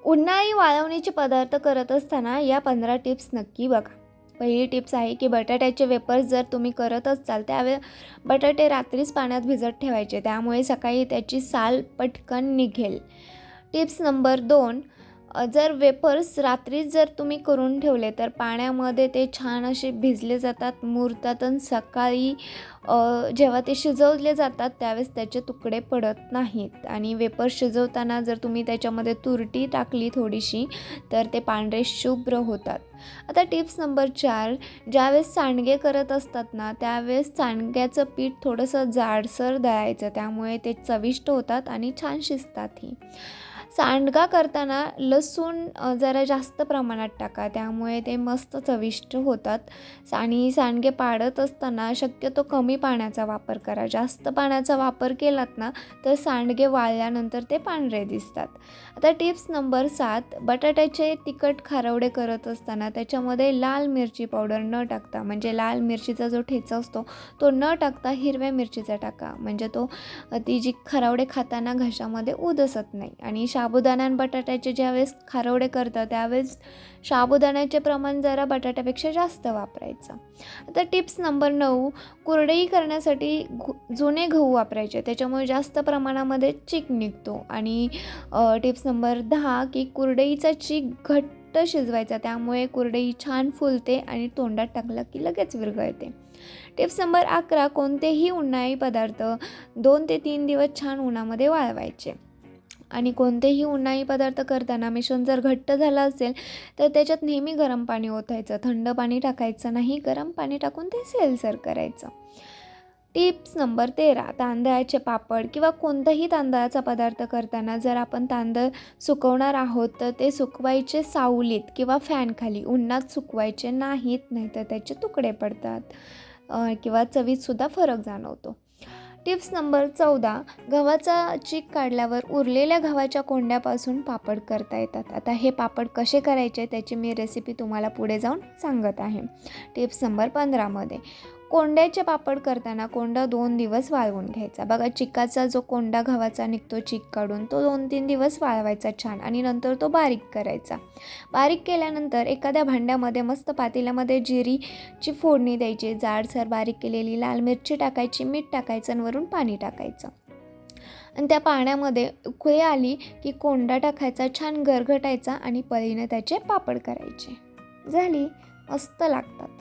उन्हाळी वाळवणीचे पदार्थ करत असताना या 15 टिप्स नक्की बघा. पहिली टिप्स आहे की बटाट्याचे वेपर्स जर तुम्ही करत असाल त्यावेळी बटाटे रात्रीच पाण्यात भिजत ठेवायचे, त्यामुळे सकाळी त्याची साल पटकन निघेल. टिप्स नंबर 2, जर वेपर्स रात्रीच जर तुम्ही करून ठेवले तर पाण्यामध्ये ते छान असे भिजले जातात, मुरतात आणि सकाळी जेव्हा ते शिजवले जातात त्यावेळेस त्याचे तुकडे पडत नाहीत. आणि वेपर्स शिजवताना जर तुम्ही त्याच्यामध्ये तुरटी टाकली थोडीशी तर ते पांढरे शुभ्र होतात. आता टिप्स नंबर 4, ज्यावेळेस सांडगे करत असतात ना त्यावेळेस सांडग्याचं पीठ थोडंसं जाडसर दळायचं, त्यामुळे ते चविष्ट होतात आणि छान शिजतातही. सांडगा करताना लसूण जरा जास्त प्रमाणात टाका, त्यामुळे ते मस्त चविष्ट होतात. आणि सांडगे पाडत असताना शक्यतो कमी पाण्याचा वापर करा. जास्त पाण्याचा वापर केलात ना तर सांडगे वाळल्यानंतर ते पांढरे दिसतात. आता टिप्स नंबर 7, बटाट्याचे तिखट खारवडे करत असताना त्याच्यामध्ये लाल मिरची पावडर न टाकता, म्हणजे लाल मिरचीचा जो ठेचा असतो तो न टाकता हिरव्या मिरचीचा टाका, म्हणजे ती जी खारवडे खाताना घशामध्ये उदसत नाही. आणि साबुदाणा आणि बटाट्याचे ज्यावेळेस खारवडे करतात त्यावेळेस साबुदाण्याचे प्रमाण जरा बटाट्यापेक्षा जास्त वापरायचं. आता टिप्स नंबर 9, कुरडई करण्यासाठी जुने गहू वापरायचे, त्याच्यामुळे जास्त प्रमाणामध्ये चीक निघतो. आणि टिप्स नंबर 10 की कुरडईचा चीक घट्ट शिजवायचा, त्यामुळे कुरडई छान फुलते आणि तोंडात टाकलं की लगेच विरघळते. टिप्स नंबर 11, कोणतेही उन्हाळी पदार्थ 2 ते 3 दिवस छान उन्हामध्ये वाळवायचे. आणि कोणतेही उन्हाळी पदार्थ करताना मिश्रण जर घट्ट झालं असेल तर त्याच्यात नेहमी गरम पाणी ओतायचं, थंड पाणी टाकायचं नाही, गरम पाणी टाकून ते सैलसर करायचं. टिप्स नंबर 13, तांदळाचे पापड किंवा कोणताही तांदळाचा पदार्थ करताना जर आपण तांदूळ सुकवणार आहोत तर ते सुकवायचे सावलीत किंवा फॅनखाली, उन्हात सुकवायचे नाहीत, नाहीतर त्याचे तुकडे पडतात किंवा चवीतसुद्धा फरक जाणवतो. टिप्स नंबर 14, गव्हाचा चीक काढल्यावर उरलेल्या गव्हाच्या कोंड्यापासून पापड करता येतात. आता हे पापड कसे करायचे त्याची मी रेसिपी तुम्हाला पुढे जाऊन सांगत आहे. टिप्स नंबर 15 मध्ये, कोंड्याचे पापड करताना कोंडा 2 दिवस वाळवून घ्यायचा. बघा, चिकाचा जो कोंडा गव्हाचा निघतो चीक काढून तो 2-3 दिवस वाळवायचा छान, आणि नंतर तो बारीक करायचा. बारीक केल्यानंतर एखाद्या भांड्यामध्ये मस्त पातेल्यामध्ये जिरीची फोडणी द्यायची, जाडसर बारीक केलेली लाल मिरची टाकायची, मीठ टाकायचं आणि वरून पाणी टाकायचं. आणि त्या पाण्यामध्ये उकळी आली की कोंडा टाकायचा, छान गरगटायचा आणि पळीने त्याचे पापड करायचे. झाली, मस्त लागतात.